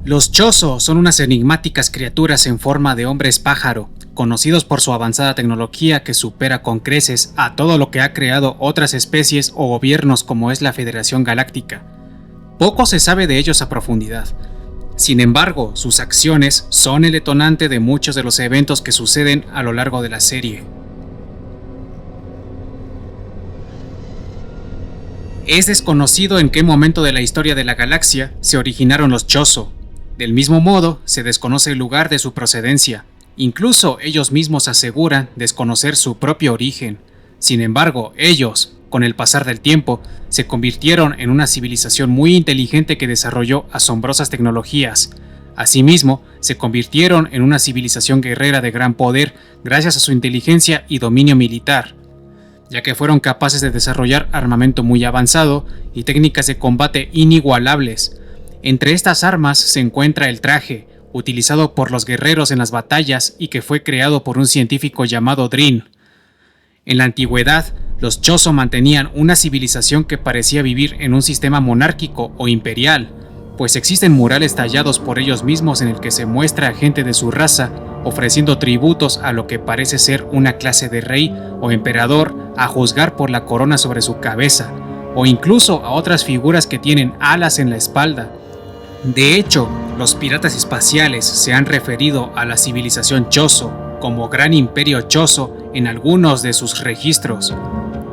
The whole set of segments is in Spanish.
Los Chozo son unas enigmáticas criaturas en forma de hombres pájaro, conocidos por su avanzada tecnología que supera con creces a todo lo que ha creado otras especies o gobiernos como es la Federación Galáctica. Poco se sabe de ellos a profundidad. Sin embargo, sus acciones son el detonante de muchos de los eventos que suceden a lo largo de la serie. Es desconocido en qué momento de la historia de la galaxia se originaron los Chozo. Del mismo modo, se desconoce el lugar de su procedencia. Incluso ellos mismos aseguran desconocer su propio origen. Sin embargo, ellos, con el pasar del tiempo, se convirtieron en una civilización muy inteligente que desarrolló asombrosas tecnologías. Asimismo, se convirtieron en una civilización guerrera de gran poder gracias a su inteligencia y dominio militar, ya que fueron capaces de desarrollar armamento muy avanzado y técnicas de combate inigualables. Entre estas armas se encuentra el traje, utilizado por los guerreros en las batallas y que fue creado por un científico llamado Drin. En la antigüedad, los Chozo mantenían una civilización que parecía vivir en un sistema monárquico o imperial, pues existen murales tallados por ellos mismos en el que se muestra a gente de su raza ofreciendo tributos a lo que parece ser una clase de rey o emperador a juzgar por la corona sobre su cabeza, o incluso a otras figuras que tienen alas en la espalda. De hecho, los piratas espaciales se han referido a la civilización Chozo como Gran Imperio Chozo en algunos de sus registros.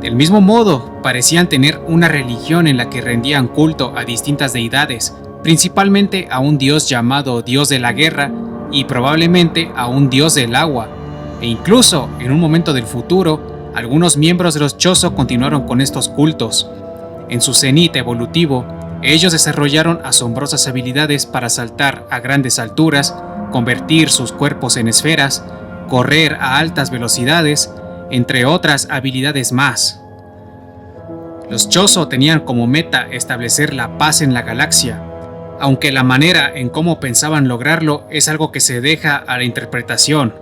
Del mismo modo, parecían tener una religión en la que rendían culto a distintas deidades, principalmente a un dios llamado Dios de la Guerra y probablemente a un dios del agua, e incluso en un momento del futuro, algunos miembros de los Chozo continuaron con estos cultos. En su cenit evolutivo, ellos desarrollaron asombrosas habilidades para saltar a grandes alturas, convertir sus cuerpos en esferas, correr a altas velocidades, entre otras habilidades más. Los Chozo tenían como meta establecer la paz en la galaxia, aunque la manera en cómo pensaban lograrlo es algo que se deja a la interpretación.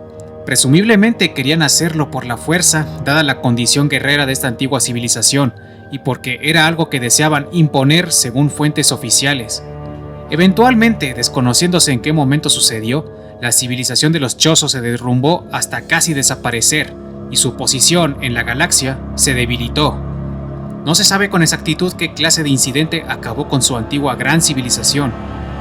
Presumiblemente querían hacerlo por la fuerza, dada la condición guerrera de esta antigua civilización, y porque era algo que deseaban imponer según fuentes oficiales. Eventualmente, desconociéndose en qué momento sucedió, la civilización de los Chozo se derrumbó hasta casi desaparecer, y su posición en la galaxia se debilitó. No se sabe con exactitud qué clase de incidente acabó con su antigua gran civilización,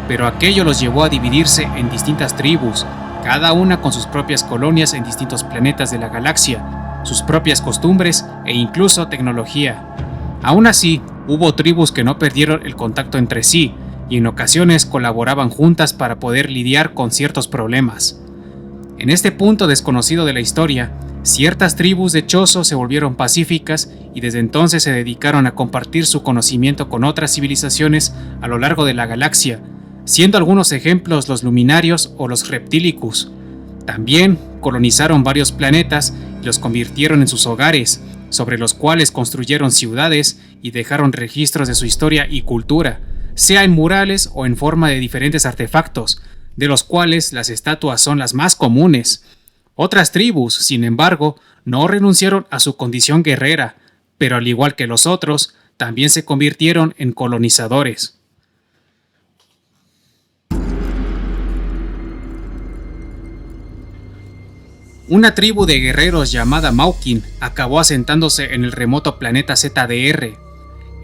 pero aquello los llevó a dividirse en distintas tribus, cada una con sus propias colonias en distintos planetas de la galaxia, sus propias costumbres e incluso tecnología. Aún así, hubo tribus que no perdieron el contacto entre sí y en ocasiones colaboraban juntas para poder lidiar con ciertos problemas. En este punto desconocido de la historia, ciertas tribus de Chozo se volvieron pacíficas y desde entonces se dedicaron a compartir su conocimiento con otras civilizaciones a lo largo de la galaxia, siendo algunos ejemplos los Luminarios o los Reptilicus. También colonizaron varios planetas y los convirtieron en sus hogares, sobre los cuales construyeron ciudades y dejaron registros de su historia y cultura, sea en murales o en forma de diferentes artefactos, de los cuales las estatuas son las más comunes. Otras tribus, sin embargo, no renunciaron a su condición guerrera, pero al igual que los otros, también se convirtieron en colonizadores. Una tribu de guerreros llamada Maukin acabó asentándose en el remoto planeta ZDR.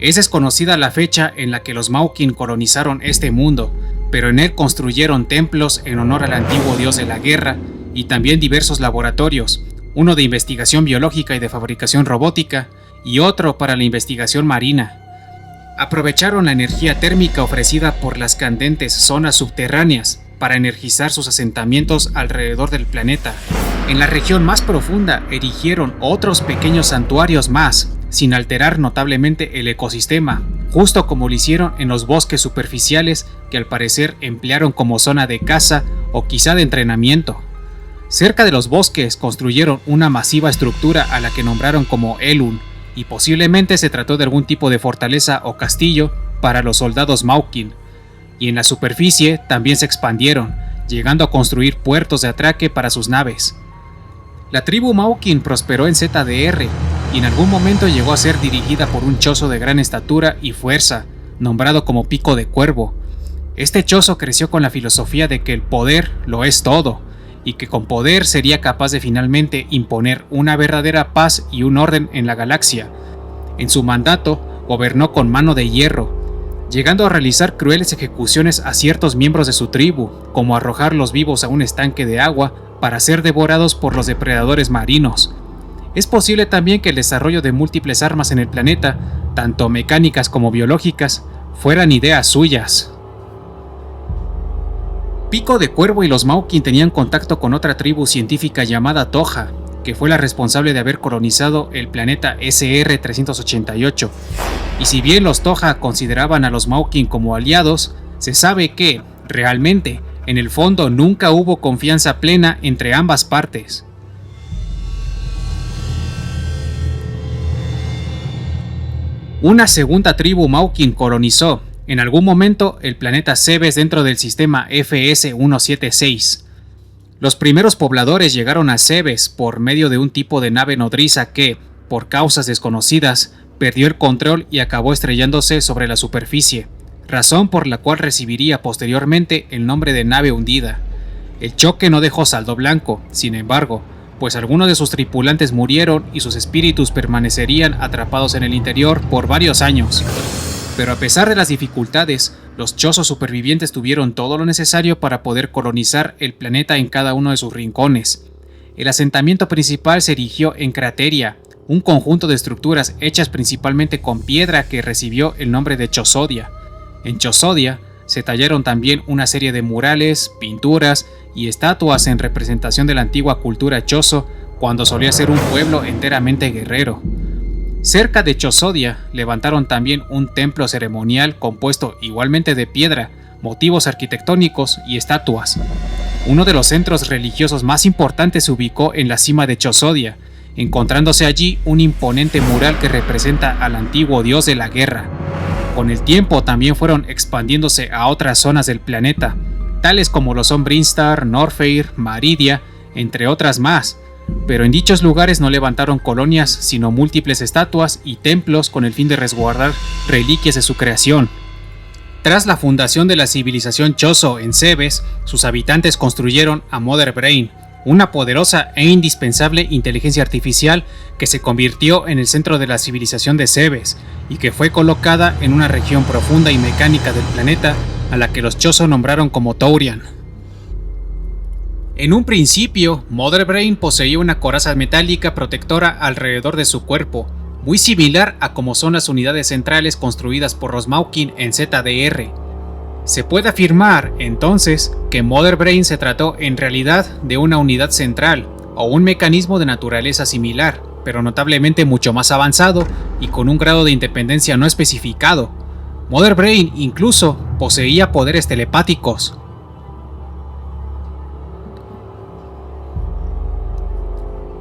Es desconocida la fecha en la que los Maukin colonizaron este mundo, pero en él construyeron templos en honor al antiguo dios de la guerra y también diversos laboratorios, uno de investigación biológica y de fabricación robótica y otro para la investigación marina. Aprovecharon la energía térmica ofrecida por las candentes zonas subterráneas para energizar sus asentamientos alrededor del planeta. En la región más profunda erigieron otros pequeños santuarios más, sin alterar notablemente el ecosistema, justo como lo hicieron en los bosques superficiales que al parecer emplearon como zona de caza o quizá de entrenamiento. Cerca de los bosques construyeron una masiva estructura a la que nombraron como Elun, y posiblemente se trató de algún tipo de fortaleza o castillo para los soldados Maukin. Y en la superficie también se expandieron, llegando a construir puertos de atraque para sus naves. La tribu Maukin prosperó en ZDR y en algún momento llegó a ser dirigida por un Chozo de gran estatura y fuerza, nombrado como Pico de Cuervo. Este Chozo creció con la filosofía de que el poder lo es todo, y que con poder sería capaz de finalmente imponer una verdadera paz y un orden en la galaxia. En su mandato, gobernó con mano de hierro, llegando a realizar crueles ejecuciones a ciertos miembros de su tribu, como arrojarlos vivos a un estanque de agua para ser devorados por los depredadores marinos. Es posible también que el desarrollo de múltiples armas en el planeta, tanto mecánicas como biológicas, fueran ideas suyas. Pico de Cuervo y los Maukin tenían contacto con otra tribu científica llamada Toja, que fue la responsable de haber colonizado el planeta SR-388. Y si bien los Toja consideraban a los Maukin como aliados, se sabe que, realmente, en el fondo nunca hubo confianza plena entre ambas partes. Una segunda tribu Maukin colonizó, en algún momento, el planeta Cebes dentro del sistema FS-176. Los primeros pobladores llegaron a Cebes por medio de un tipo de nave nodriza que, por causas desconocidas, perdió el control y acabó estrellándose sobre la superficie, razón por la cual recibiría posteriormente el nombre de nave hundida. El choque no dejó saldo blanco, sin embargo, pues algunos de sus tripulantes murieron y sus espíritus permanecerían atrapados en el interior por varios años. Pero a pesar de las dificultades, los Chozos supervivientes tuvieron todo lo necesario para poder colonizar el planeta en cada uno de sus rincones. El asentamiento principal se erigió en Crateria, un conjunto de estructuras hechas principalmente con piedra que recibió el nombre de Chozodia. En Chozodia se tallaron también una serie de murales, pinturas y estatuas en representación de la antigua cultura Chozo, cuando solía ser un pueblo enteramente guerrero. Cerca de Chozodia levantaron también un templo ceremonial compuesto igualmente de piedra, motivos arquitectónicos y estatuas. Uno de los centros religiosos más importantes se ubicó en la cima de Chozodia, encontrándose allí un imponente mural que representa al antiguo dios de la guerra. Con el tiempo también fueron expandiéndose a otras zonas del planeta, tales como lo son Brinstar, Norfair, Maridia, entre otras más, pero en dichos lugares no levantaron colonias, sino múltiples estatuas y templos con el fin de resguardar reliquias de su creación. Tras la fundación de la civilización Chozo en Cebes, sus habitantes construyeron a Mother Brain, una poderosa e indispensable inteligencia artificial que se convirtió en el centro de la civilización de Cebes y que fue colocada en una región profunda y mecánica del planeta a la que los Chozo nombraron como Taurian. En un principio, Mother Brain poseía una coraza metálica protectora alrededor de su cuerpo, muy similar a como son las unidades centrales construidas por los Maukin en ZDR. Se puede afirmar, entonces, que Mother Brain se trató en realidad de una unidad central, o un mecanismo de naturaleza similar, pero notablemente mucho más avanzado y con un grado de independencia no especificado. Mother Brain incluso poseía poderes telepáticos.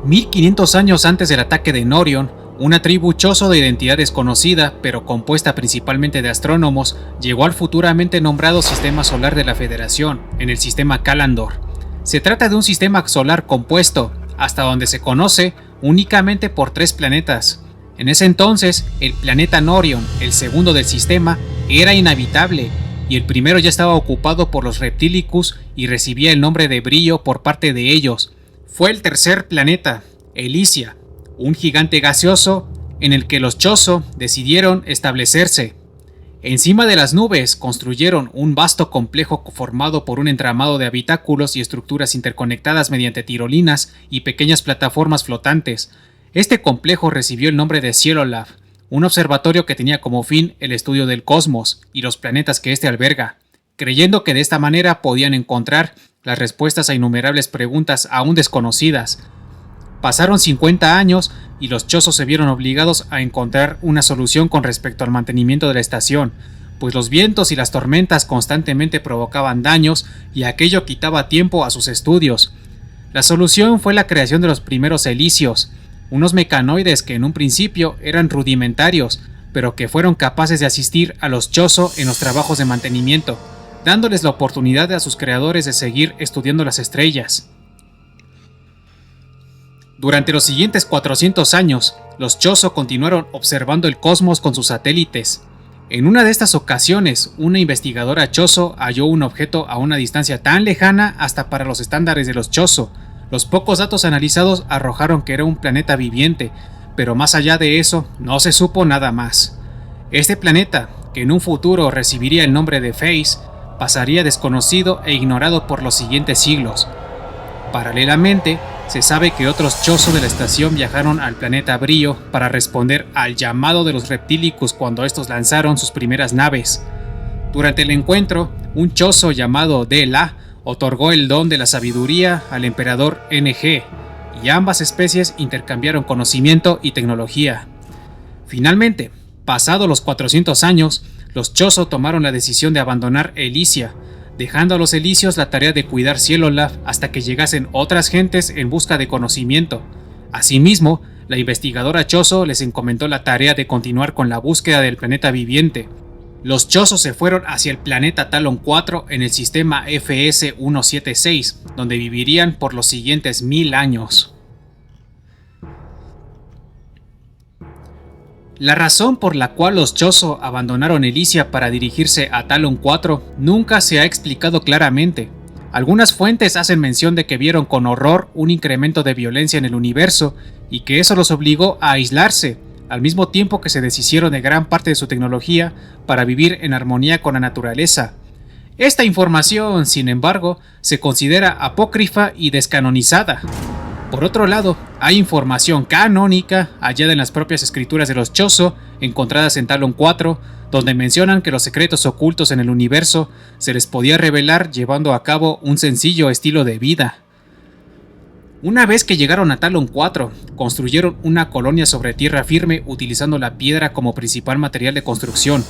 $1500 años antes del ataque de Norion, una tribu Chozo de identidad desconocida, pero compuesta principalmente de astrónomos, llegó al futuramente nombrado Sistema Solar de la Federación, en el sistema Kalandor. Se trata de un sistema solar compuesto, hasta donde se conoce, únicamente por 3 planetas. En ese entonces, el planeta Norion, el segundo del sistema, era inhabitable, y el primero ya estaba ocupado por los Reptilicus y recibía el nombre de Brillo por parte de ellos. Fue el tercer planeta, Elysia, un gigante gaseoso en el que los Chozo decidieron establecerse. Encima de las nubes construyeron un vasto complejo formado por un entramado de habitáculos y estructuras interconectadas mediante tirolinas y pequeñas plataformas flotantes. Este complejo recibió el nombre de Cielo Lab, un observatorio que tenía como fin el estudio del cosmos y los planetas que éste alberga, creyendo que de esta manera podían encontrar las respuestas a innumerables preguntas aún desconocidas. Pasaron 50 años y los Chozos se vieron obligados a encontrar una solución con respecto al mantenimiento de la estación, pues los vientos y las tormentas constantemente provocaban daños y aquello quitaba tiempo a sus estudios. La solución fue la creación de los primeros Elysios, unos mecanoides que en un principio eran rudimentarios, pero que fueron capaces de asistir a los Chozo en los trabajos de mantenimiento, dándoles la oportunidad a sus creadores de seguir estudiando las estrellas. Durante los siguientes 400 años, los Chozo continuaron observando el cosmos con sus satélites. En una de estas ocasiones, una investigadora Chozo halló un objeto a una distancia tan lejana hasta para los estándares de los Chozo. Los pocos datos analizados arrojaron que era un planeta viviente, pero más allá de eso, no se supo nada más. Este planeta, que en un futuro recibiría el nombre de Phase, pasaría desconocido e ignorado por los siguientes siglos. Paralelamente, se sabe que otros Chozo de la estación viajaron al planeta Brío para responder al llamado de los Reptilicus cuando estos lanzaron sus primeras naves. Durante el encuentro, un Chozo llamado De-La otorgó el don de la sabiduría al emperador NG, y ambas especies intercambiaron conocimiento y tecnología. Finalmente, pasados los 400 años, los Chozo tomaron la decisión de abandonar Elysia, dejando a los Elysios la tarea de cuidar Cielolab hasta que llegasen otras gentes en busca de conocimiento. Asimismo, la investigadora Chozo les encomendó la tarea de continuar con la búsqueda del planeta viviente. Los Chozo se fueron hacia el planeta Talon 4 en el sistema FS-176, donde vivirían por los siguientes 1000 años. La razón por la cual los Chozo abandonaron Elysia para dirigirse a Talon 4 nunca se ha explicado claramente. Algunas fuentes hacen mención de que vieron con horror un incremento de violencia en el universo y que eso los obligó a aislarse, al mismo tiempo que se deshicieron de gran parte de su tecnología para vivir en armonía con la naturaleza. Esta información, sin embargo, se considera apócrifa y descanonizada. Por otro lado, hay información canónica hallada en las propias escrituras de los Chozo, encontradas en Talon 4, donde mencionan que los secretos ocultos en el universo se les podía revelar llevando a cabo un sencillo estilo de vida. Una vez que llegaron a Talon 4, construyeron una colonia sobre tierra firme utilizando la piedra como principal material de construcción.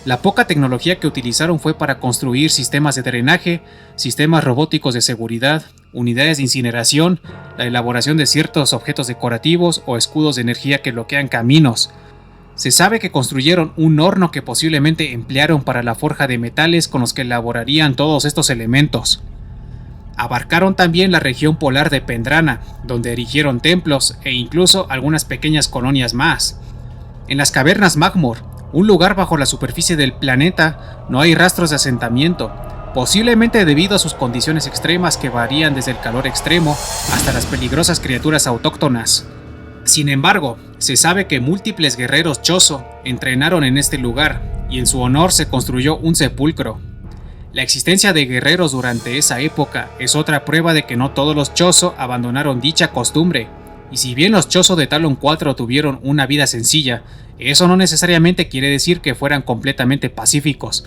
La poca tecnología que utilizaron fue para construir sistemas de drenaje, sistemas robóticos de seguridad, unidades de incineración, la elaboración de ciertos objetos decorativos o escudos de energía que bloquean caminos. Se sabe que construyeron un horno que posiblemente emplearon para la forja de metales con los que elaborarían todos estos elementos. Abarcaron también la región polar de Pendrana, donde erigieron templos e incluso algunas pequeñas colonias más. En las cavernas Magmor, un lugar bajo la superficie del planeta, no hay rastros de asentamiento, posiblemente debido a sus condiciones extremas que varían desde el calor extremo hasta las peligrosas criaturas autóctonas. Sin embargo, se sabe que múltiples guerreros Chozo entrenaron en este lugar y en su honor se construyó un sepulcro. La existencia de guerreros durante esa época es otra prueba de que no todos los Chozo abandonaron dicha costumbre. Y si bien los Chozo de Talon 4 tuvieron una vida sencilla, eso no necesariamente quiere decir que fueran completamente pacíficos,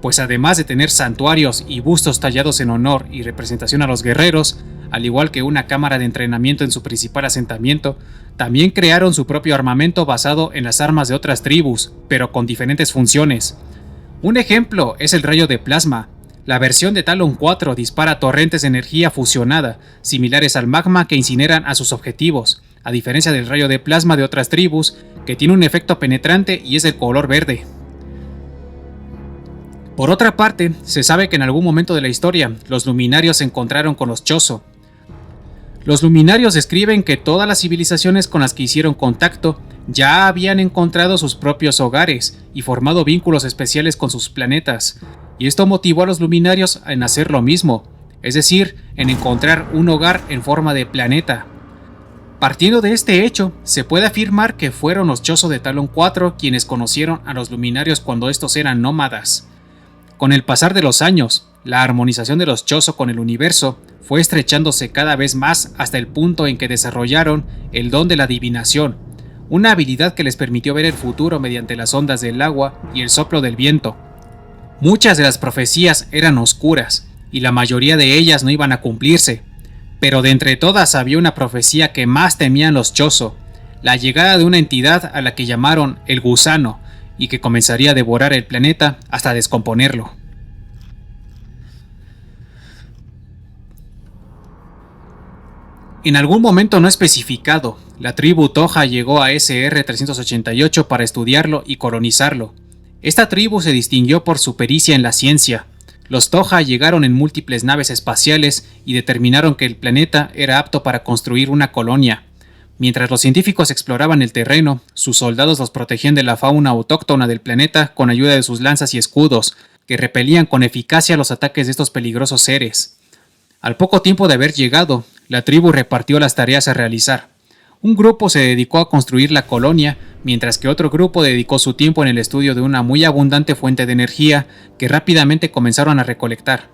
pues además de tener santuarios y bustos tallados en honor y representación a los guerreros, al igual que una cámara de entrenamiento en su principal asentamiento, también crearon su propio armamento basado en las armas de otras tribus, pero con diferentes funciones. Un ejemplo es el rayo de plasma. La versión de Talon 4 dispara torrentes de energía fusionada, similares al magma que incineran a sus objetivos, a diferencia del rayo de plasma de otras tribus, que tiene un efecto penetrante y es del color verde. Por otra parte, se sabe que en algún momento de la historia, los luminarios se encontraron con los Chozo. Los luminarios describen que todas las civilizaciones con las que hicieron contacto ya habían encontrado sus propios hogares y formado vínculos especiales con sus planetas, y esto motivó a los luminarios en hacer lo mismo, es decir, en encontrar un hogar en forma de planeta. Partiendo de este hecho, se puede afirmar que fueron los Chozo de Talon 4 quienes conocieron a los luminarios cuando estos eran nómadas. Con el pasar de los años, la armonización de los Chozo con el universo fue estrechándose cada vez más hasta el punto en que desarrollaron el don de la adivinación, una habilidad que les permitió ver el futuro mediante las ondas del agua y el soplo del viento. Muchas de las profecías eran oscuras, y la mayoría de ellas no iban a cumplirse, pero de entre todas había una profecía que más temían los Chozo, la llegada de una entidad a la que llamaron el gusano, y que comenzaría a devorar el planeta hasta descomponerlo. En algún momento no especificado, la tribu Toja llegó a SR-388 para estudiarlo y colonizarlo. Esta tribu se distinguió por su pericia en la ciencia. Los Toja llegaron en múltiples naves espaciales y determinaron que el planeta era apto para construir una colonia. Mientras los científicos exploraban el terreno, sus soldados los protegían de la fauna autóctona del planeta con ayuda de sus lanzas y escudos, que repelían con eficacia los ataques de estos peligrosos seres. Al poco tiempo de haber llegado, la tribu repartió las tareas a realizar. Un grupo se dedicó a construir la colonia, mientras que otro grupo dedicó su tiempo en el estudio de una muy abundante fuente de energía que rápidamente comenzaron a recolectar.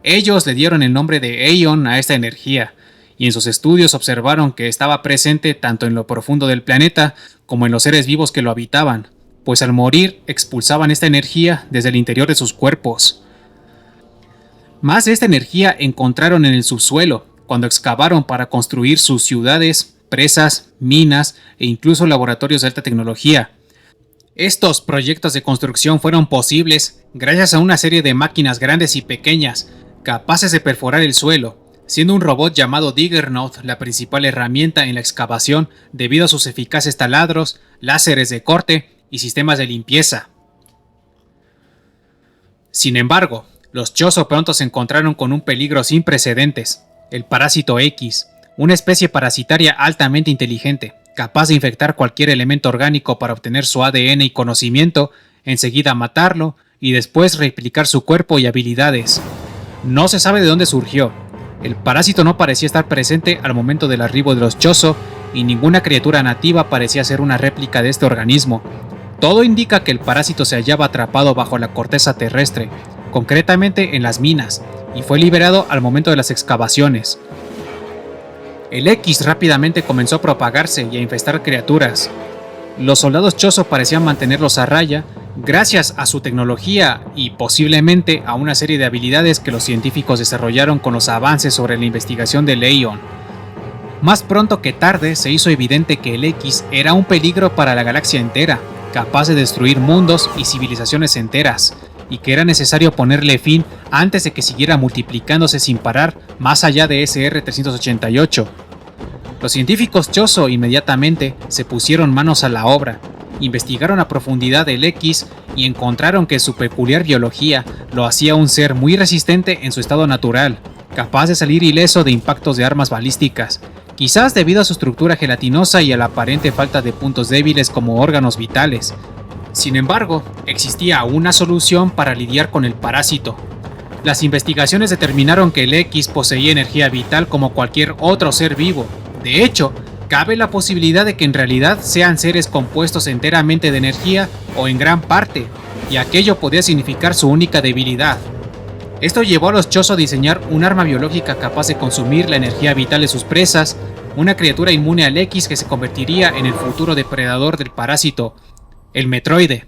Ellos le dieron el nombre de Aeon a esta energía, y en sus estudios observaron que estaba presente tanto en lo profundo del planeta como en los seres vivos que lo habitaban, pues al morir expulsaban esta energía desde el interior de sus cuerpos. Más de esta energía encontraron en el subsuelo, cuando excavaron para construir sus ciudades, presas, minas e incluso laboratorios de alta tecnología. Estos proyectos de construcción fueron posibles gracias a una serie de máquinas grandes y pequeñas, capaces de perforar el suelo, siendo un robot llamado Diggernaut la principal herramienta en la excavación debido a sus eficaces taladros, láseres de corte y sistemas de limpieza. Sin embargo, los Chozo pronto se encontraron con un peligro sin precedentes, el parásito X, una especie parasitaria altamente inteligente, capaz de infectar cualquier elemento orgánico para obtener su ADN y conocimiento, enseguida matarlo y después replicar su cuerpo y habilidades. No se sabe de dónde surgió. El parásito no parecía estar presente al momento del arribo de los Chozo y ninguna criatura nativa parecía ser una réplica de este organismo. Todo indica que el parásito se hallaba atrapado bajo la corteza terrestre, concretamente en las minas, y fue liberado al momento de las excavaciones. El X rápidamente comenzó a propagarse y a infestar criaturas. Los soldados Chozo parecían mantenerlos a raya gracias a su tecnología y posiblemente a una serie de habilidades que los científicos desarrollaron con los avances sobre la investigación del Aeon. Más pronto que tarde se hizo evidente que el X era un peligro para la galaxia entera, capaz de destruir mundos y civilizaciones enteras, y que era necesario ponerle fin antes de que siguiera multiplicándose sin parar más allá de SR-388. Los científicos Chozo inmediatamente se pusieron manos a la obra, investigaron a profundidad el X y encontraron que su peculiar biología lo hacía un ser muy resistente en su estado natural, capaz de salir ileso de impactos de armas balísticas, quizás debido a su estructura gelatinosa y a la aparente falta de puntos débiles como órganos vitales. Sin embargo, existía una solución para lidiar con el parásito. Las investigaciones determinaron que el X poseía energía vital como cualquier otro ser vivo. De hecho, cabe la posibilidad de que en realidad sean seres compuestos enteramente de energía o en gran parte, y aquello podía significar su única debilidad. Esto llevó a los Chozo a diseñar un arma biológica capaz de consumir la energía vital de sus presas, una criatura inmune al X que se convertiría en el futuro depredador del parásito, el Metroide.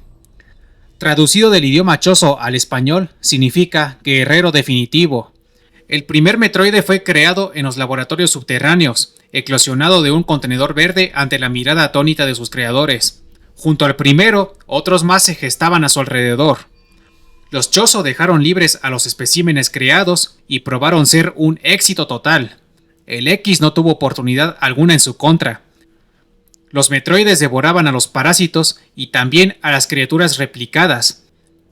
Traducido del idioma Chozo al español, significa guerrero definitivo. El primer Metroide fue creado en los laboratorios subterráneos, eclosionado de un contenedor verde ante la mirada atónita de sus creadores. Junto al primero, otros más se gestaban a su alrededor. Los Chozo dejaron libres a los especímenes creados y probaron ser un éxito total. El X no tuvo oportunidad alguna en su contra. Los Metroides devoraban a los parásitos y también a las criaturas replicadas.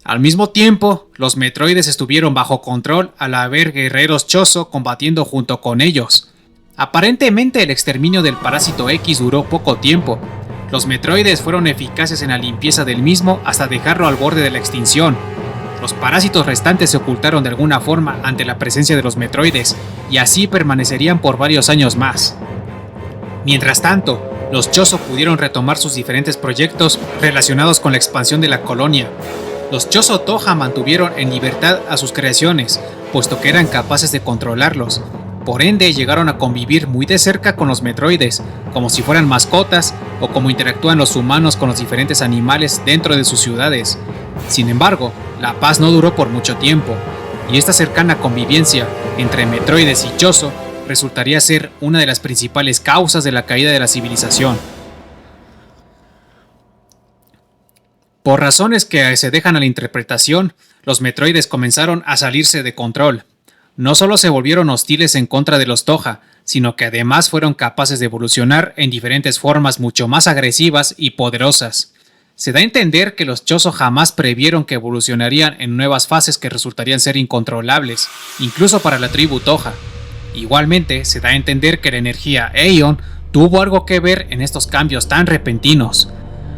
Al mismo tiempo, los Metroides estuvieron bajo control al haber guerreros Chozo combatiendo junto con ellos. Aparentemente el exterminio del parásito X duró poco tiempo. Los Metroides fueron eficaces en la limpieza del mismo hasta dejarlo al borde de la extinción. Los parásitos restantes se ocultaron de alguna forma ante la presencia de los Metroides, y así permanecerían por varios años más. Mientras tanto, los Chozo pudieron retomar sus diferentes proyectos relacionados con la expansión de la colonia. Los Chozo Toja mantuvieron en libertad a sus creaciones, puesto que eran capaces de controlarlos. Por ende, llegaron a convivir muy de cerca con los Metroides, como si fueran mascotas o como interactúan los humanos con los diferentes animales dentro de sus ciudades. Sin embargo, la paz no duró por mucho tiempo, y esta cercana convivencia entre Metroides y Chozo resultaría ser una de las principales causas de la caída de la civilización. Por razones que se dejan a la interpretación, los Metroides comenzaron a salirse de control. No solo se volvieron hostiles en contra de los Toja, sino que además fueron capaces de evolucionar en diferentes formas mucho más agresivas y poderosas. Se da a entender que los Chozo jamás previeron que evolucionarían en nuevas fases que resultarían ser incontrolables, incluso para la tribu Toja. Igualmente, se da a entender que la energía Aeon tuvo algo que ver en estos cambios tan repentinos.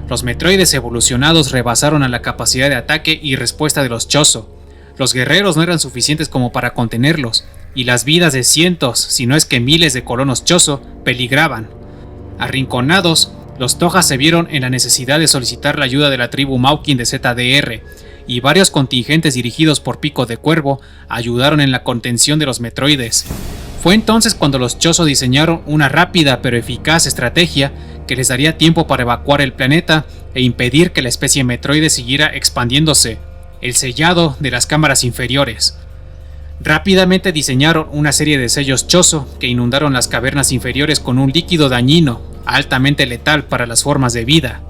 Los Metroides evolucionados rebasaron a la capacidad de ataque y respuesta de los Chozo. Los guerreros no eran suficientes como para contenerlos, y las vidas de cientos, si no es que miles de colonos Chozo, peligraban. Arrinconados, los Toja se vieron en la necesidad de solicitar la ayuda de la tribu Maukin de ZDR, y varios contingentes dirigidos por Pico de Cuervo ayudaron en la contención de los Metroides. Fue entonces cuando los Chozo diseñaron una rápida pero eficaz estrategia que les daría tiempo para evacuar el planeta e impedir que la especie Metroide siguiera expandiéndose: el sellado de las cámaras inferiores. Rápidamente diseñaron una serie de sellos Chozo que inundaron las cavernas inferiores con un líquido dañino, altamente letal para las formas de vida.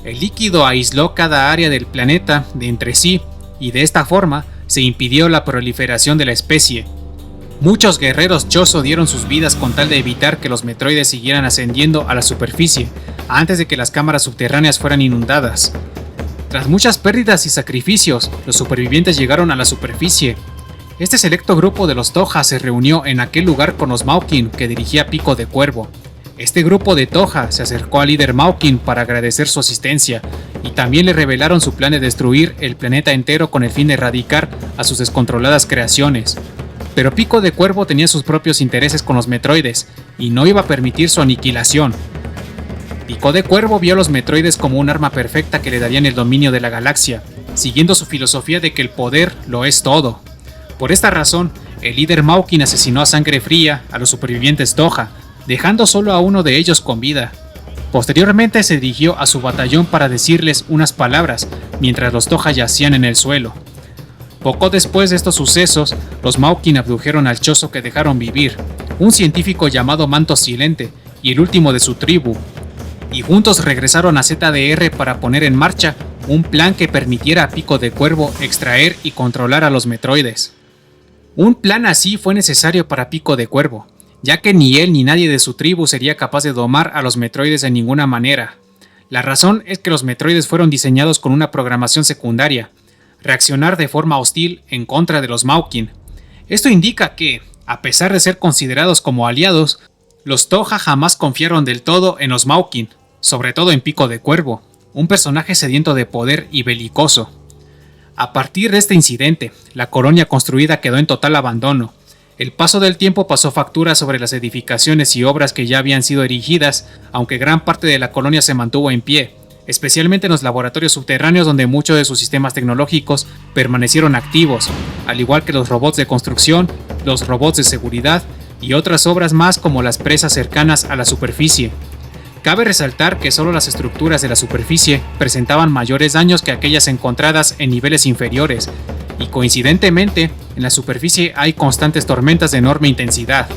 El líquido aisló cada área del planeta de entre sí, y de esta forma se impidió la proliferación de la especie. Muchos guerreros Chozo dieron sus vidas con tal de evitar que los Metroides siguieran ascendiendo a la superficie, antes de que las cámaras subterráneas fueran inundadas. Tras muchas pérdidas y sacrificios, los supervivientes llegaron a la superficie. Este selecto grupo de los Toja se reunió en aquel lugar con los Maukin que dirigía Pico de Cuervo. Este grupo de Toja se acercó al líder Maukin para agradecer su asistencia, y también le revelaron su plan de destruir el planeta entero con el fin de erradicar a sus descontroladas creaciones. Pero Pico de Cuervo tenía sus propios intereses con los Metroides, y no iba a permitir su aniquilación. Pico de Cuervo vio a los Metroides como un arma perfecta que le darían el dominio de la galaxia, siguiendo su filosofía de que el poder lo es todo. Por esta razón, el líder Maukin asesinó a sangre fría a los supervivientes Toja, dejando solo a uno de ellos con vida. Posteriormente se dirigió a su batallón para decirles unas palabras, mientras los Toja yacían en el suelo. Poco después de estos sucesos, los Maukin abdujeron al Chozo que dejaron vivir, un científico llamado Manto Silente, y el último de su tribu, y juntos regresaron a ZDR para poner en marcha un plan que permitiera a Pico de Cuervo extraer y controlar a los Metroides. Un plan así fue necesario para Pico de Cuervo, ya que ni él ni nadie de su tribu sería capaz de domar a los Metroides de ninguna manera. La razón es que los Metroides fueron diseñados con una programación secundaria: reaccionar de forma hostil en contra de los Maukin. Esto indica que, a pesar de ser considerados como aliados, los Toja jamás confiaron del todo en los Maukin, sobre todo en Pico de Cuervo, un personaje sediento de poder y belicoso. A partir de este incidente, la colonia construida quedó en total abandono. El paso del tiempo pasó factura sobre las edificaciones y obras que ya habían sido erigidas, aunque gran parte de la colonia se mantuvo en pie, especialmente en los laboratorios subterráneos donde muchos de sus sistemas tecnológicos permanecieron activos, al igual que los robots de construcción, los robots de seguridad y otras obras más como las presas cercanas a la superficie. Cabe resaltar que solo las estructuras de la superficie presentaban mayores daños que aquellas encontradas en niveles inferiores, y coincidentemente, en la superficie hay constantes tormentas de enorme intensidad.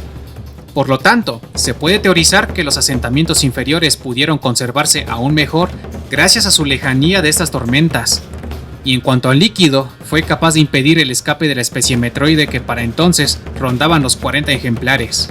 Por lo tanto, se puede teorizar que los asentamientos inferiores pudieron conservarse aún mejor gracias a su lejanía de estas tormentas. Y en cuanto al líquido, fue capaz de impedir el escape de la especie Metroide, que para entonces rondaban los 40 ejemplares.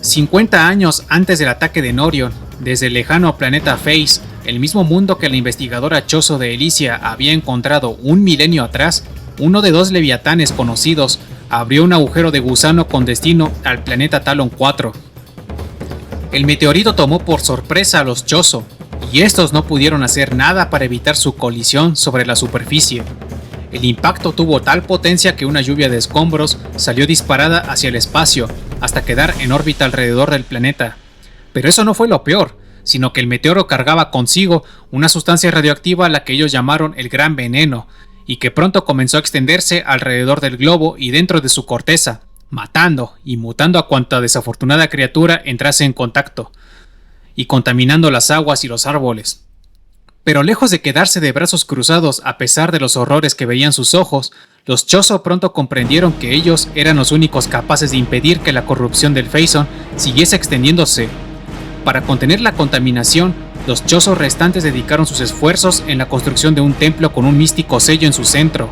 $50 años antes del ataque de Norion, desde el lejano planeta Phase, el mismo mundo que la investigadora Chozo de Elysia había encontrado un milenio atrás, uno de 2 leviatanes conocidos abrió un agujero de gusano con destino al planeta Talon 4. El meteorito tomó por sorpresa a los Chozo, y estos no pudieron hacer nada para evitar su colisión sobre la superficie. El impacto tuvo tal potencia que una lluvia de escombros salió disparada hacia el espacio, hasta quedar en órbita alrededor del planeta. Pero eso no fue lo peor, sino que el meteoro cargaba consigo una sustancia radioactiva a la que ellos llamaron el Gran Veneno, y que pronto comenzó a extenderse alrededor del globo y dentro de su corteza, matando y mutando a cuanta desafortunada criatura entrase en contacto, y contaminando las aguas y los árboles. Pero lejos de quedarse de brazos cruzados a pesar de los horrores que veían sus ojos, los Chozo pronto comprendieron que ellos eran los únicos capaces de impedir que la corrupción del Phazon siguiese extendiéndose. Para contener la contaminación, los Chozo restantes dedicaron sus esfuerzos en la construcción de un templo con un místico sello en su centro,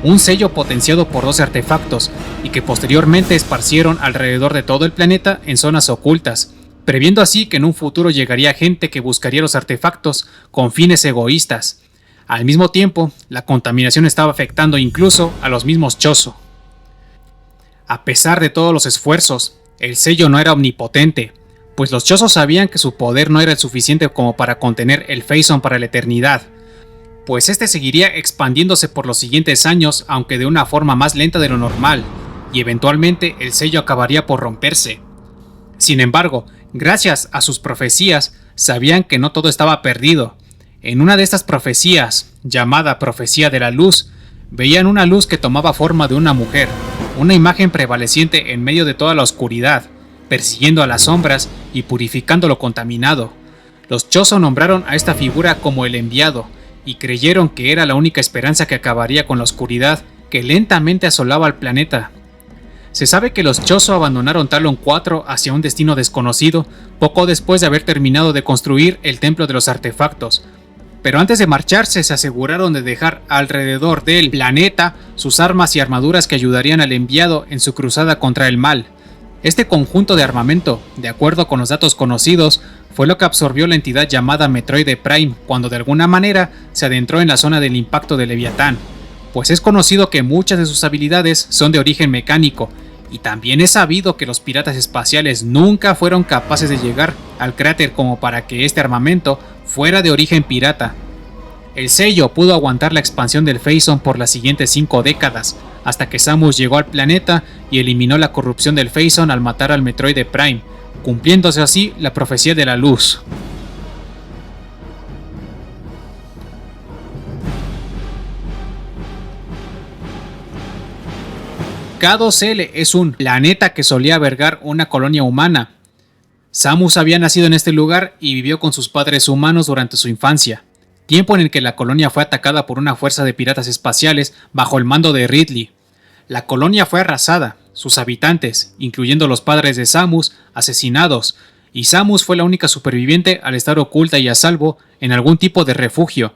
un sello potenciado por 12 artefactos, y que posteriormente esparcieron alrededor de todo el planeta en zonas ocultas, previendo así que en un futuro llegaría gente que buscaría los artefactos con fines egoístas. Al mismo tiempo, la contaminación estaba afectando incluso a los mismos Chozo. A pesar de todos los esfuerzos, el sello no era omnipotente, pues los Chozo sabían que su poder no era el suficiente como para contener el Phazon para la eternidad, pues este seguiría expandiéndose por los siguientes años, aunque de una forma más lenta de lo normal, y eventualmente el sello acabaría por romperse. Sin embargo, gracias a sus profecías, sabían que no todo estaba perdido. En una de estas profecías, llamada Profecía de la Luz, veían una luz que tomaba forma de una mujer, una imagen prevaleciente en medio de toda la oscuridad, persiguiendo a las sombras y purificando lo contaminado. Los Chozo nombraron a esta figura como el enviado, y creyeron que era la única esperanza que acabaría con la oscuridad que lentamente asolaba al planeta. Se sabe que los Chozo abandonaron Talon 4 hacia un destino desconocido poco después de haber terminado de construir el Templo de los Artefactos, pero antes de marcharse se aseguraron de dejar alrededor del planeta sus armas y armaduras que ayudarían al enviado en su cruzada contra el mal. Este conjunto de armamento, de acuerdo con los datos conocidos, fue lo que absorbió la entidad llamada Metroide Prime cuando de alguna manera se adentró en la zona del impacto de Leviatán, pues es conocido que muchas de sus habilidades son de origen mecánico, y también es sabido que los piratas espaciales nunca fueron capaces de llegar al cráter como para que este armamento fuera de origen pirata. El sello pudo aguantar la expansión del Phazon por las siguientes 5 décadas, hasta que Samus llegó al planeta y eliminó la corrupción del Phazon al matar al Metroide Prime, cumpliéndose así la profecía de la luz. K2L es un planeta que solía albergar una colonia humana. Samus había nacido en este lugar y vivió con sus padres humanos durante su infancia, tiempo en el que la colonia fue atacada por una fuerza de piratas espaciales bajo el mando de Ridley. La colonia fue arrasada, sus habitantes, incluyendo los padres de Samus, asesinados, y Samus fue la única superviviente al estar oculta y a salvo en algún tipo de refugio.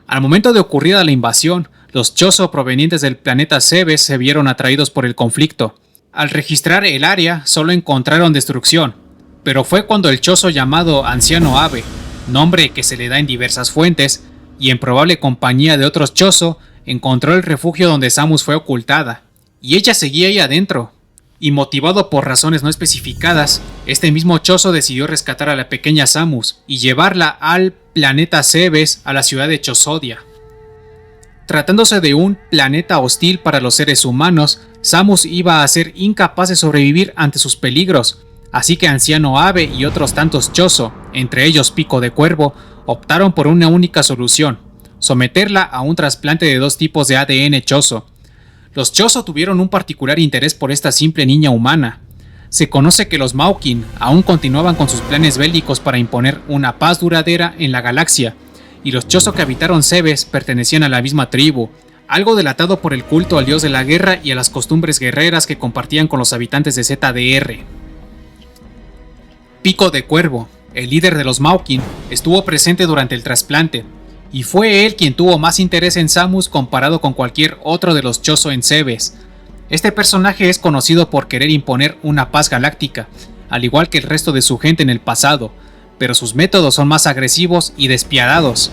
Al momento de ocurrida la invasión, los Chozo provenientes del planeta Zebes se vieron atraídos por el conflicto. Al registrar el área, solo encontraron destrucción, pero fue cuando el Chozo llamado Anciano Ave, nombre que se le da en diversas fuentes, y en probable compañía de otros Chozo, encontró el refugio donde Samus fue ocultada, y ella seguía ahí adentro. Y motivado por razones no especificadas, este mismo Chozo decidió rescatar a la pequeña Samus y llevarla al planeta Zebes, a la ciudad de Chozodia. Tratándose de un planeta hostil para los seres humanos, Samus iba a ser incapaz de sobrevivir ante sus peligros, así que Anciano Ave y otros tantos Chozo, entre ellos Pico de Cuervo, optaron por una única solución: someterla a un trasplante de 2 tipos de ADN Chozo. Los Chozo tuvieron un particular interés por esta simple niña humana. Se conoce que los Maukin aún continuaban con sus planes bélicos para imponer una paz duradera en la galaxia, y los Chozo que habitaron Zebes pertenecían a la misma tribu, algo delatado por el culto al dios de la guerra y a las costumbres guerreras que compartían con los habitantes de ZDR. Pico de Cuervo, el líder de los Maukin, estuvo presente durante el trasplante, y fue él quien tuvo más interés en Samus comparado con cualquier otro de los Chozo en Zebes. Este personaje es conocido por querer imponer una paz galáctica, al igual que el resto de su gente en el pasado, pero sus métodos son más agresivos y despiadados.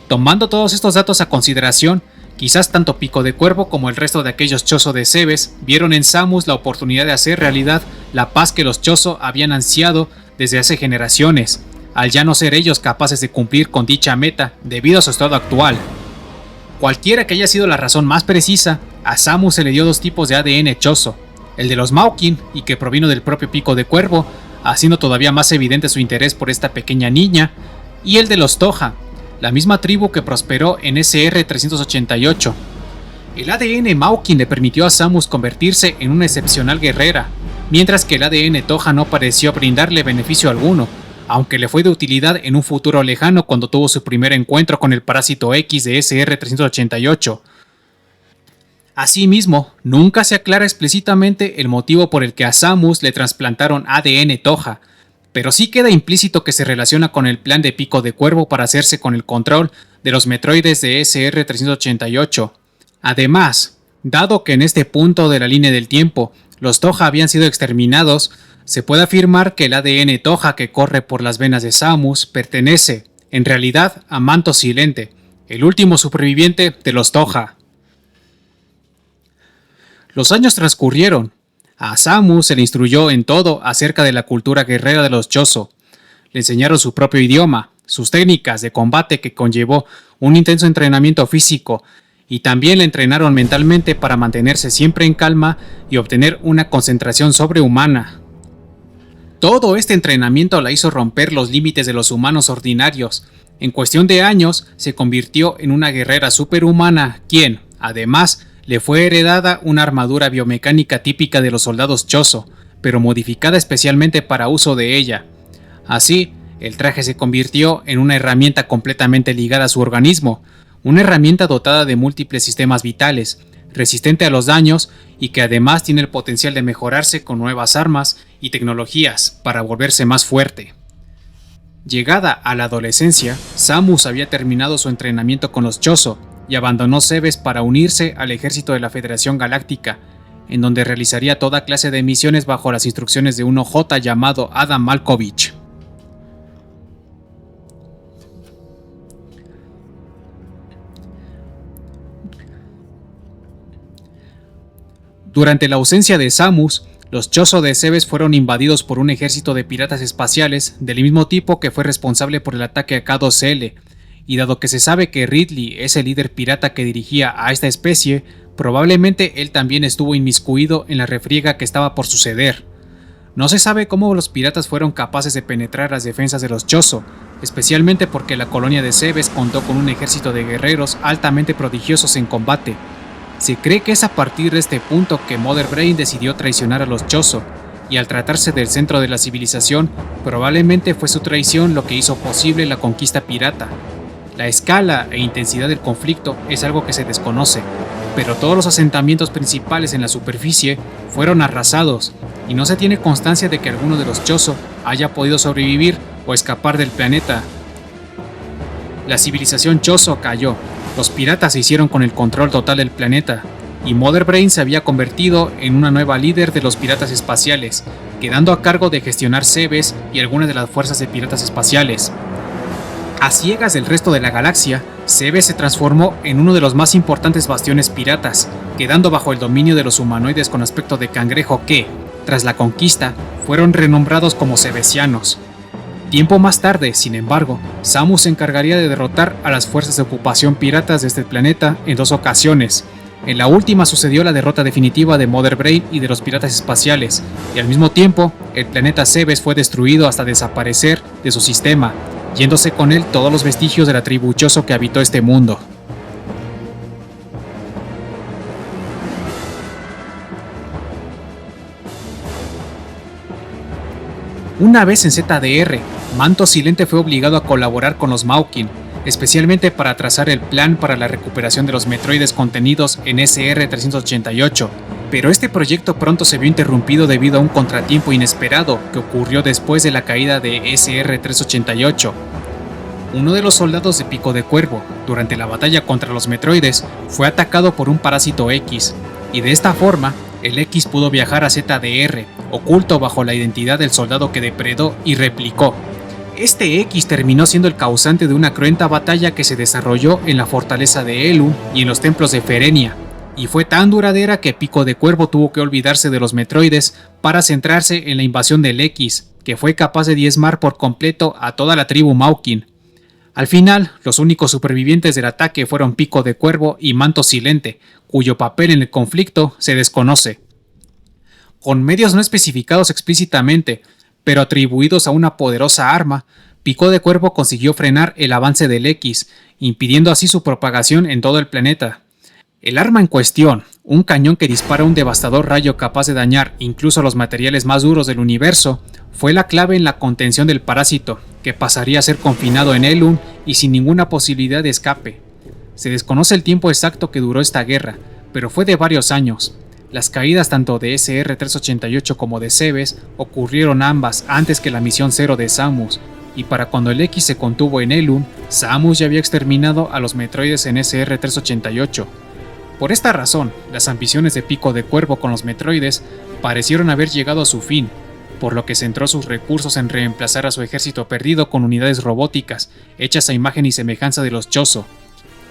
Tomando todos estos datos a consideración, quizás tanto Pico de Cuervo como el resto de aquellos Chozo de Zebes vieron en Samus la oportunidad de hacer realidad la paz que los Chozo habían ansiado desde hace generaciones, al ya no ser ellos capaces de cumplir con dicha meta debido a su estado actual. Cualquiera que haya sido la razón más precisa, a Samus se le dio 2 tipos de ADN Chozo, el de los Maukin y que provino del propio Pico de Cuervo, haciendo todavía más evidente su interés por esta pequeña niña, y el de los Toja, la misma tribu que prosperó en SR-388. El ADN Maukin le permitió a Samus convertirse en una excepcional guerrera, mientras que el ADN Toja no pareció brindarle beneficio alguno, aunque le fue de utilidad en un futuro lejano cuando tuvo su primer encuentro con el parásito X de SR-388. Asimismo, nunca se aclara explícitamente el motivo por el que a Samus le trasplantaron ADN Toja, pero sí queda implícito que se relaciona con el plan de Pico de Cuervo para hacerse con el control de los Metroides de SR-388. Además, dado que en este punto de la línea del tiempo los Toja habían sido exterminados, se puede afirmar que el ADN Toja que corre por las venas de Samus pertenece, en realidad, a Manto Silente, el último superviviente de los Toja. Los años transcurrieron A Samus se le instruyó en todo acerca de la cultura guerrera de los Chozo. Le enseñaron su propio idioma, sus técnicas de combate que conllevó un intenso entrenamiento físico, y también le entrenaron mentalmente para mantenerse siempre en calma y obtener una concentración sobrehumana. Todo este entrenamiento la hizo romper los límites de los humanos ordinarios. En cuestión de años, se convirtió en una guerrera superhumana, quien, además, le fue heredada una armadura biomecánica típica de los soldados Chozo, pero modificada especialmente para uso de ella. Así, el traje se convirtió en una herramienta completamente ligada a su organismo, una herramienta dotada de múltiples sistemas vitales, resistente a los daños y que además tiene el potencial de mejorarse con nuevas armas y tecnologías para volverse más fuerte. Llegada a la adolescencia, Samus había terminado su entrenamiento con los Chozo y abandonó Zebes para unirse al ejército de la Federación Galáctica, en donde realizaría toda clase de misiones bajo las instrucciones de un OJ llamado Adam Malkovich. Durante la ausencia de Samus, los Chozo de Zebes fueron invadidos por un ejército de piratas espaciales del mismo tipo que fue responsable por el ataque a K2L, y dado que se sabe que Ridley es el líder pirata que dirigía a esta especie, probablemente él también estuvo inmiscuido en la refriega que estaba por suceder. No se sabe cómo los piratas fueron capaces de penetrar las defensas de los Chozo, especialmente porque la colonia de Zebes contó con un ejército de guerreros altamente prodigiosos en combate. Se cree que es a partir de este punto que Mother Brain decidió traicionar a los Chozo, y al tratarse del centro de la civilización, probablemente fue su traición lo que hizo posible la conquista pirata. La escala e intensidad del conflicto es algo que se desconoce, pero todos los asentamientos principales en la superficie fueron arrasados, y no se tiene constancia de que alguno de los Chozo haya podido sobrevivir o escapar del planeta. La civilización Chozo cayó, los piratas se hicieron con el control total del planeta, y Mother Brain se había convertido en una nueva líder de los piratas espaciales, quedando a cargo de gestionar Zebes y algunas de las fuerzas de piratas espaciales. A ciegas del resto de la galaxia, Zebes se transformó en uno de los más importantes bastiones piratas, quedando bajo el dominio de los humanoides con aspecto de cangrejo que, tras la conquista, fueron renombrados como Zebesianos. Tiempo más tarde, sin embargo, Samus se encargaría de derrotar a las fuerzas de ocupación piratas de este planeta en 2 ocasiones. En la última sucedió la derrota definitiva de Mother Brain y de los piratas espaciales, y al mismo tiempo, el planeta Zebes fue destruido hasta desaparecer de su sistema, yéndose con él todos los vestigios de la tribu Chozo que habitó este mundo. Una vez en ZDR, Manto Silente fue obligado a colaborar con los Maukin, especialmente para trazar el plan para la recuperación de los metroides contenidos en SR-388, pero este proyecto pronto se vio interrumpido debido a un contratiempo inesperado que ocurrió después de la caída de SR-388. Uno de los soldados de Pico de Cuervo, durante la batalla contra los metroides, fue atacado por un parásito X, y de esta forma, el X pudo viajar a ZDR, oculto bajo la identidad del soldado que depredó y replicó. Este X terminó siendo el causante de una cruenta batalla que se desarrolló en la fortaleza de Elun y en los templos de Ferenia, y fue tan duradera que Pico de Cuervo tuvo que olvidarse de los metroides para centrarse en la invasión del X, que fue capaz de diezmar por completo a toda la tribu Maukin. Al final, los únicos supervivientes del ataque fueron Pico de Cuervo y Manto Silente, cuyo papel en el conflicto se desconoce. Con medios no especificados explícitamente, pero atribuidos a una poderosa arma, Pico de Cuervo consiguió frenar el avance del X, impidiendo así su propagación en todo el planeta. El arma en cuestión, un cañón que dispara un devastador rayo capaz de dañar incluso los materiales más duros del universo, fue la clave en la contención del parásito, que pasaría a ser confinado en Elun y sin ninguna posibilidad de escape. Se desconoce el tiempo exacto que duró esta guerra, pero fue de varios años. Las caídas tanto de SR-388 como de Zebes ocurrieron ambas antes que la misión 0 de Samus, y para cuando el X se contuvo en Elun, Samus ya había exterminado a los metroides en SR-388. Por esta razón, las ambiciones de Pico de Cuervo con los metroides parecieron haber llegado a su fin, por lo que centró sus recursos en reemplazar a su ejército perdido con unidades robóticas, hechas a imagen y semejanza de los Chozo.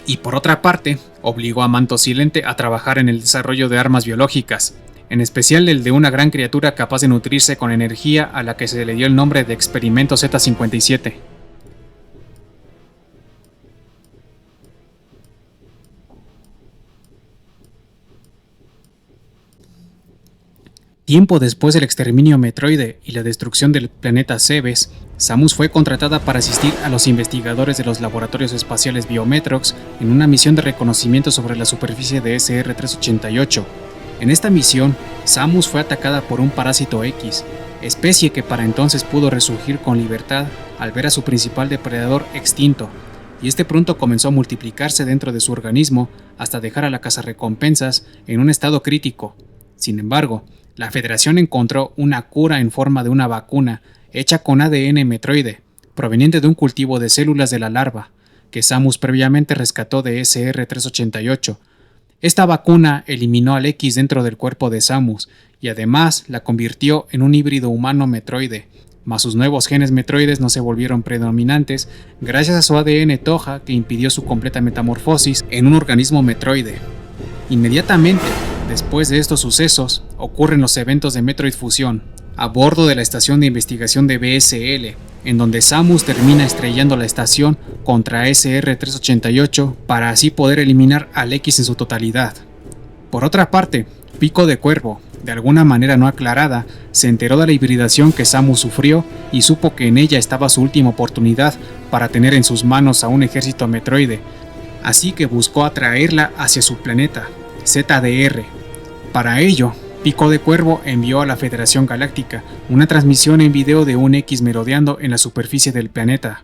Y por otra parte, obligó a Manto Silente a trabajar en el desarrollo de armas biológicas, en especial el de una gran criatura capaz de nutrirse con energía a la que se le dio el nombre de Experimento Z-57. Tiempo después del exterminio Metroide y la destrucción del planeta Cebes, Samus fue contratada para asistir a los investigadores de los laboratorios espaciales Biometrox en una misión de reconocimiento sobre la superficie de SR-388. En esta misión, Samus fue atacada por un parásito X, especie que para entonces pudo resurgir con libertad al ver a su principal depredador extinto, y este pronto comenzó a multiplicarse dentro de su organismo hasta dejar a la cazarrecompensas en un estado crítico. Sin embargo, la Federación encontró una cura en forma de una vacuna hecha con ADN Metroide, proveniente de un cultivo de células de la larva, que Samus previamente rescató de SR-388. Esta vacuna eliminó al X dentro del cuerpo de Samus y además la convirtió en un híbrido humano Metroide, mas sus nuevos genes Metroides no se volvieron predominantes gracias a su ADN Toja que impidió su completa metamorfosis en un organismo Metroide. Inmediatamente después de estos sucesos, ocurren los eventos de Metroid Fusión, a bordo de la estación de investigación de BSL, en donde Samus termina estrellando la estación contra SR-388 para así poder eliminar al X en su totalidad. Por otra parte, Pico de Cuervo, de alguna manera no aclarada, se enteró de la hibridación que Samus sufrió y supo que en ella estaba su última oportunidad para tener en sus manos a un ejército Metroide, así que buscó atraerla hacia su planeta, ZDR. Para ello, Pico de Cuervo envió a la Federación Galáctica una transmisión en video de un X merodeando en la superficie del planeta.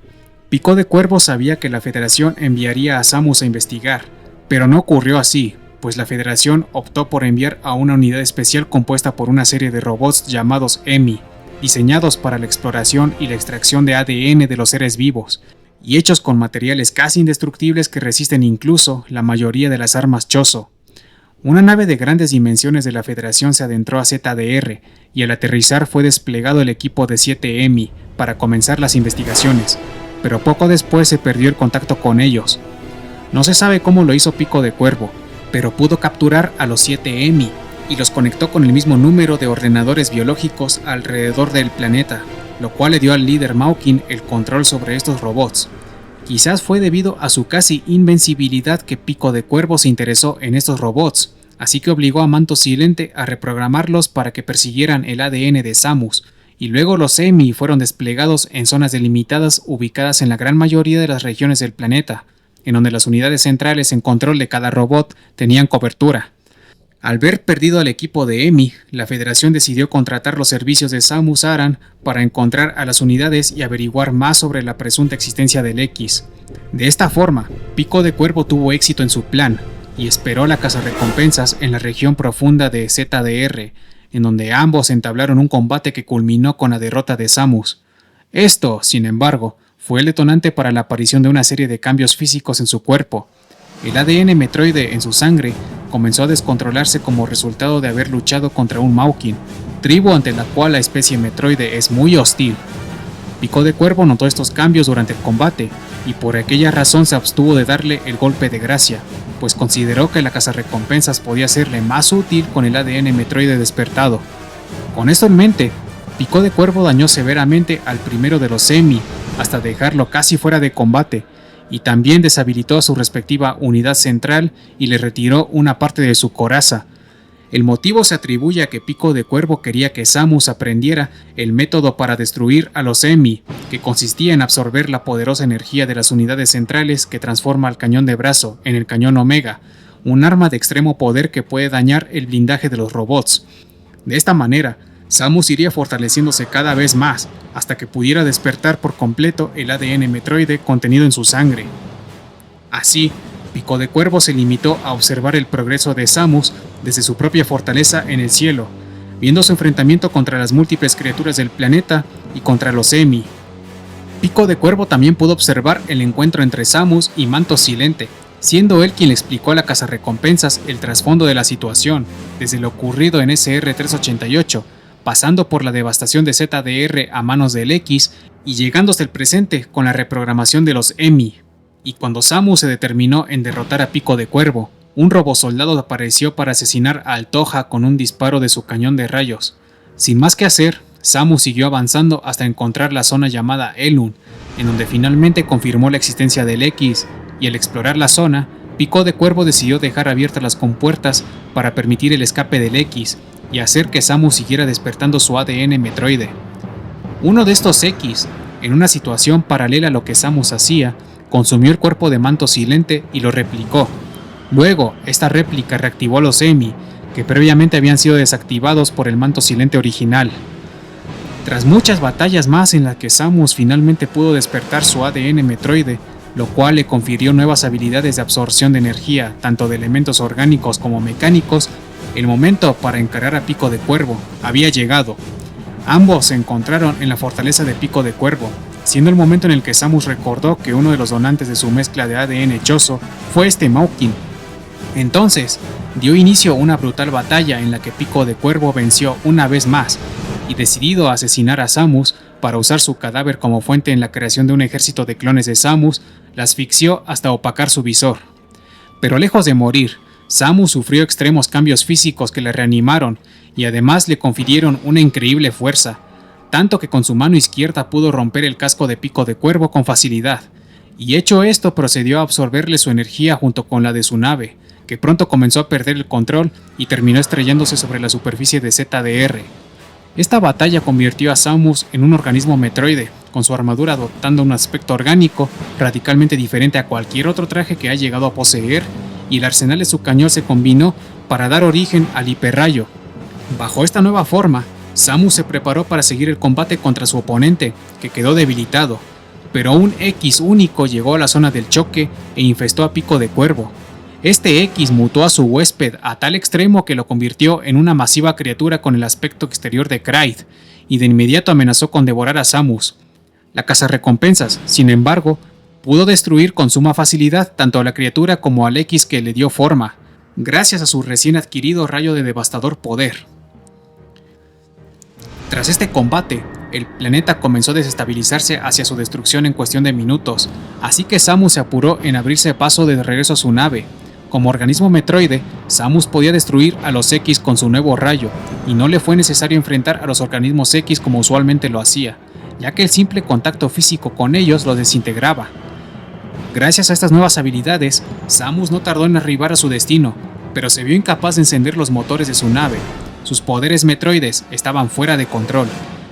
Pico de Cuervo sabía que la Federación enviaría a Samus a investigar, pero no ocurrió así, pues la Federación optó por enviar a una unidad especial compuesta por una serie de robots llamados EMI, diseñados para la exploración y la extracción de ADN de los seres vivos, y hechos con materiales casi indestructibles que resisten incluso la mayoría de las armas Chozo. Una nave de grandes dimensiones de la Federación se adentró a ZDR y al aterrizar fue desplegado el equipo de 7 EMI para comenzar las investigaciones, pero poco después se perdió el contacto con ellos. No se sabe cómo lo hizo Pico de Cuervo, pero pudo capturar a los 7 EMI y los conectó con el mismo número de ordenadores biológicos alrededor del planeta, lo cual le dio al líder Maukin el control sobre estos robots. Quizás fue debido a su casi invencibilidad que Pico de Cuervo se interesó en estos robots, así que obligó a Manto Silente a reprogramarlos para que persiguieran el ADN de Samus, y luego los EMI fueron desplegados en zonas delimitadas ubicadas en la gran mayoría de las regiones del planeta, en donde las unidades centrales en control de cada robot tenían cobertura. Al ver perdido al equipo de EMI, la Federación decidió contratar los servicios de Samus Aran para encontrar a las unidades y averiguar más sobre la presunta existencia del X. De esta forma, Pico de Cuervo tuvo éxito en su plan y esperó la cazarrecompensas en la región profunda de ZDR, en donde ambos entablaron un combate que culminó con la derrota de Samus. Esto, sin embargo, fue el detonante para la aparición de una serie de cambios físicos en su cuerpo. El ADN Metroide en su sangre comenzó a descontrolarse como resultado de haber luchado contra un Maukin, tribu ante la cual la especie Metroide es muy hostil. Pico de Cuervo notó estos cambios durante el combate y por aquella razón se abstuvo de darle el golpe de gracia, pues consideró que la cazarrecompensas podía serle más útil con el ADN Metroide despertado. Con esto en mente, Pico de Cuervo dañó severamente al primero de los EMI hasta dejarlo casi fuera de combate, y también deshabilitó a su respectiva unidad central y le retiró una parte de su coraza. El motivo se atribuye a que Pico de Cuervo quería que Samus aprendiera el método para destruir a los EMI, que consistía en absorber la poderosa energía de las unidades centrales que transforma al cañón de brazo en el cañón Omega, un arma de extremo poder que puede dañar el blindaje de los robots. De esta manera, Samus iría fortaleciéndose cada vez más, hasta que pudiera despertar por completo el ADN Metroide contenido en su sangre. Así, Pico de Cuervo se limitó a observar el progreso de Samus desde su propia fortaleza en el cielo, viendo su enfrentamiento contra las múltiples criaturas del planeta y contra los EMI. Pico de Cuervo también pudo observar el encuentro entre Samus y Manto Silente, siendo él quien le explicó a la cazarrecompensas el trasfondo de la situación, desde lo ocurrido en SR-388, pasando por la devastación de ZDR a manos del X y llegando hasta el presente con la reprogramación de los EMI. Y cuando Samus se determinó en derrotar a Pico de Cuervo, un robosoldado apareció para asesinar a Altoja con un disparo de su cañón de rayos. Sin más que hacer, Samus siguió avanzando hasta encontrar la zona llamada Elun, en donde finalmente confirmó la existencia del X, y al explorar la zona, Pico de Cuervo decidió dejar abiertas las compuertas para permitir el escape del X y hacer que Samus siguiera despertando su ADN Metroide. Uno de estos X, en una situación paralela a lo que Samus hacía, consumió el cuerpo de Manto Silente y lo replicó. Luego, esta réplica reactivó a los Emi, que previamente habían sido desactivados por el Manto Silente original. Tras muchas batallas más en las que Samus finalmente pudo despertar su ADN Metroide, lo cual le confirió nuevas habilidades de absorción de energía, tanto de elementos orgánicos como mecánicos, el momento para encarar a Pico de Cuervo había llegado. Ambos se encontraron en la fortaleza de Pico de Cuervo, siendo el momento en el que Samus recordó que uno de los donantes de su mezcla de ADN choso fue este Maukin. Entonces, dio inicio a una brutal batalla en la que Pico de Cuervo venció una vez más, y decidido a asesinar a Samus para usar su cadáver como fuente en la creación de un ejército de clones de Samus, la asfixió hasta opacar su visor. Pero lejos de morir, Samus sufrió extremos cambios físicos que le reanimaron y además le confirieron una increíble fuerza, tanto que con su mano izquierda pudo romper el casco de Pico de Cuervo con facilidad, y hecho esto procedió a absorberle su energía junto con la de su nave, que pronto comenzó a perder el control y terminó estrellándose sobre la superficie de ZDR. Esta batalla convirtió a Samus en un organismo Metroide, con su armadura adoptando un aspecto orgánico radicalmente diferente a cualquier otro traje que ha llegado a poseer, y el arsenal de su cañón se combinó para dar origen al hiperrayo. Bajo esta nueva forma, Samus se preparó para seguir el combate contra su oponente, que quedó debilitado, pero un X único llegó a la zona del choque e infestó a Pico de Cuervo. Este X mutó a su huésped a tal extremo que lo convirtió en una masiva criatura con el aspecto exterior de Kraid, y de inmediato amenazó con devorar a Samus. La cazarrecompensas, sin embargo, pudo destruir con suma facilidad tanto a la criatura como al X que le dio forma, gracias a su recién adquirido rayo de devastador poder. Tras este combate, el planeta comenzó a desestabilizarse hacia su destrucción en cuestión de minutos, así que Samus se apuró en abrirse paso de regreso a su nave. Como organismo Metroide, Samus podía destruir a los X con su nuevo rayo, y no le fue necesario enfrentar a los organismos X como usualmente lo hacía, ya que el simple contacto físico con ellos los desintegraba. Gracias a estas nuevas habilidades, Samus no tardó en arribar a su destino, pero se vio incapaz de encender los motores de su nave. Sus poderes Metroides estaban fuera de control,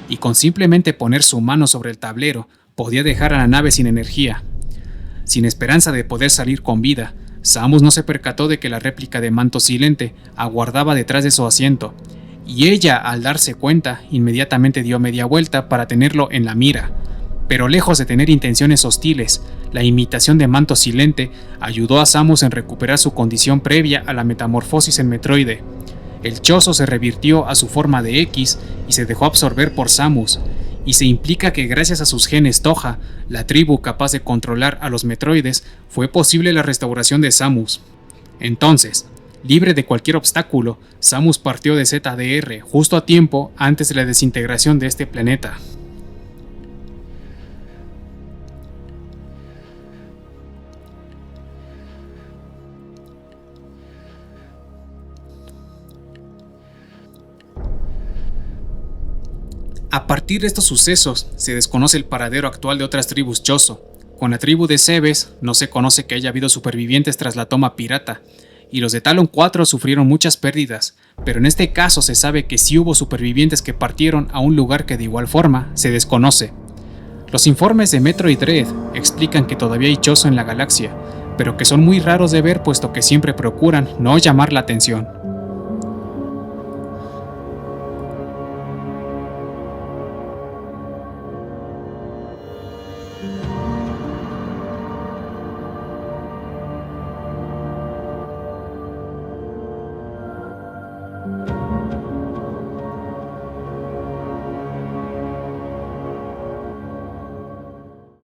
y con simplemente poner su mano sobre el tablero, podía dejar a la nave sin energía. Sin esperanza de poder salir con vida, Samus no se percató de que la réplica de Manto Silente aguardaba detrás de su asiento, y ella, al darse cuenta, inmediatamente dio media vuelta para tenerlo en la mira. Pero lejos de tener intenciones hostiles, la imitación de Manto Silente ayudó a Samus en recuperar su condición previa a la metamorfosis en Metroide. El chozo se revirtió a su forma de X y se dejó absorber por Samus, y se implica que gracias a sus genes Toja, la tribu capaz de controlar a los Metroides, fue posible la restauración de Samus. Entonces, libre de cualquier obstáculo, Samus partió de ZDR justo a tiempo antes de la desintegración de este planeta. A partir de estos sucesos, se desconoce el paradero actual de otras tribus Chozo. Con la tribu de Zebes, no se conoce que haya habido supervivientes tras la toma pirata, y los de Talon 4 sufrieron muchas pérdidas, pero en este caso se sabe que sí hubo supervivientes que partieron a un lugar que de igual forma se desconoce. Los informes de Metroid Dread explican que todavía hay Chozo en la galaxia, pero que son muy raros de ver puesto que siempre procuran no llamar la atención.